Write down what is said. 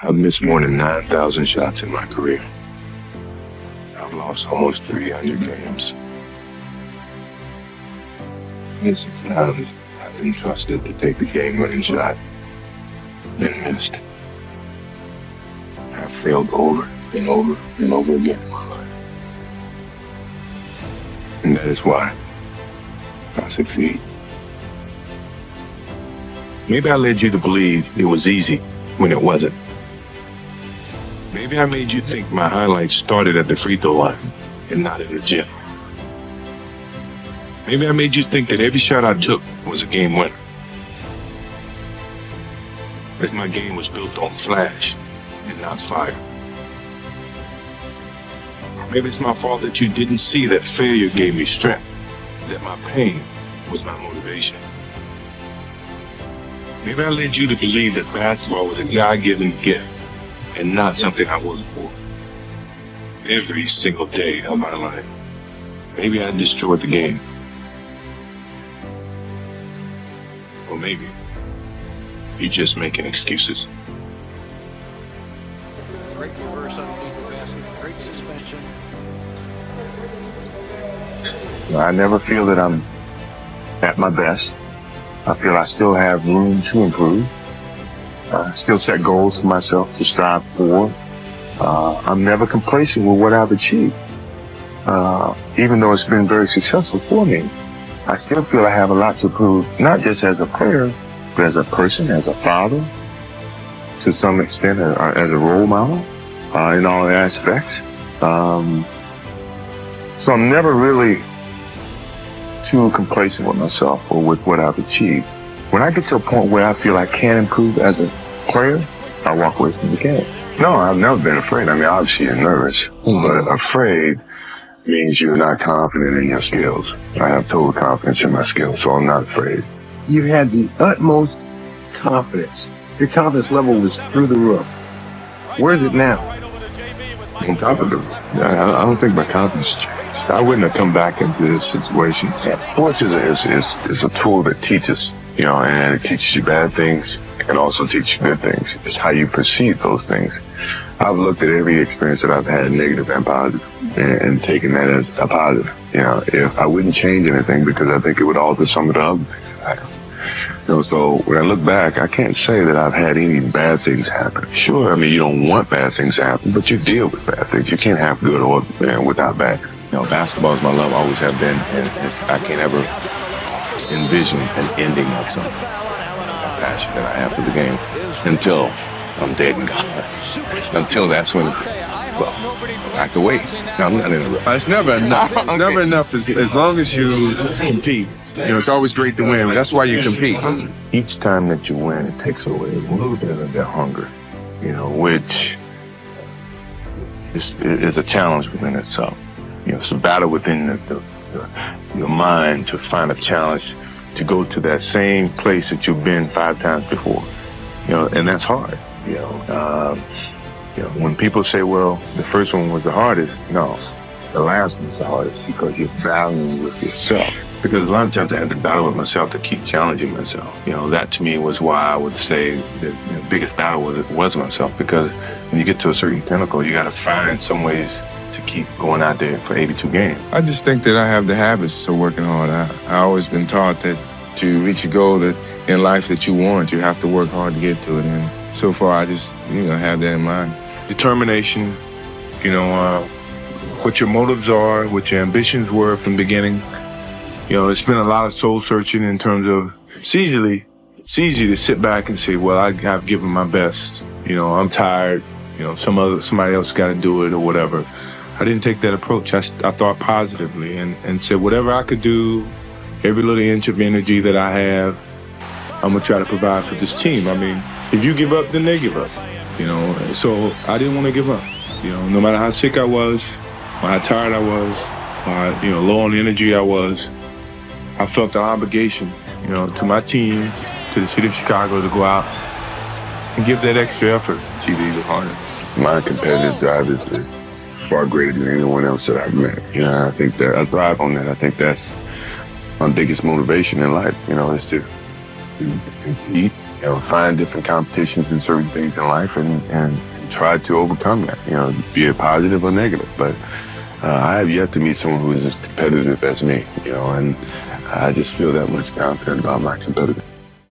I've missed more than 9,000 shots in my career. I've lost almost 300 games. It's times I've been trusted to take the game-winning shot, then missed. I've failed over and over and over again in my life. And that is why I succeed. Maybe I led you to believe it was easy when it wasn't. Maybe I made you think my highlights started at the free throw line and not in the gym. Maybe I made you think that every shot I took was a game winner. That my game was built on flash and not fire. Maybe it's my fault that you didn't see that failure gave me strength, that my pain was my motivation. Maybe I led you to believe that basketball was a God-given gift and not something I worked for every single day of my life. Maybe I destroyed the game. Or maybe you're just making excuses. Great reverse underneath the basket. Great suspension. I never feel that I'm at my best. I feel I still have room to improve. I still set goals for myself to strive for. I'm never complacent with what I've achieved. Even though it's been very successful for me, I still feel I have a lot to prove, not just as a player, but as a person, as a father, to some extent, as a role model, in all aspects. So I'm never really too complacent with myself or with what I've achieved. When I get to a point where I feel I can improve as a player, I walk away from the game. No, I've never been afraid. I mean, obviously you're nervous, but afraid means you're not confident in your skills. I have total confidence in my skills, so I'm not afraid. You had the utmost confidence. Your confidence level was through the roof. Where is it now? On top of it, I don't think my confidence changed. I wouldn't have come back into this situation. Sports is a tool that teaches, and it teaches you bad things and also teaches you good things. It's how you perceive those things. I've looked at every experience that I've had, negative and positive, and taken that as a positive. If I wouldn't change anything because I think it would alter some of the other things. So when I look back, I can't say that I've had any bad things happen. Sure, I mean, you don't want bad things to happen, but you deal with bad things. You can't have good or without bad. Basketball is my love, always have been, and I can't ever envision an ending of something. The passion that I have for the game until I'm dead and gone. Until that's when, I have to wait. No, I'm not in a rush. It's never enough. Never enough as long as you compete. It's always great to win. That's why you compete. Each time that you win, it takes away a little bit of that hunger, which is a challenge within itself. It's a battle within your mind to find a challenge to go to that same place that you've been 5 times before. And that's hard. When people say, well, the first one was the hardest, no, the last one's the hardest because you're battling with yourself. Because a lot of times I had to battle with myself to keep challenging myself. That to me was why I would say the biggest battle was myself. Because when you get to a certain pinnacle, you got to find some ways to keep going out there for 82 games. I just think that I have the habits of working hard. I always been taught that to reach a goal that in life that you want, you have to work hard to get to it. And so far, I just have that in mind. Determination, what your motives are, what your ambitions were from the beginning. It's been a lot of soul searching in terms of it's easy to sit back and say, well, I've given my best. I'm tired. Somebody else got to do it or whatever. I didn't take that approach. I thought positively and said whatever I could do, every little inch of energy that I have, I'm gonna try to provide for this team. I mean, if you give up, then they give up. So I didn't want to give up. No matter how sick I was, or how tired I was, or low on energy I was, I felt the obligation, to my team, to the city of Chicago, to go out and give that extra effort to achieve it even harder. My competitive drive is far greater than anyone else that I've met. I think that I thrive on that. I think that's my biggest motivation in life, is to compete find different competitions in certain things in life and try to overcome that, be it positive or negative. But I have yet to meet someone who is as competitive as me, and I just feel that much confident about my competitiveness.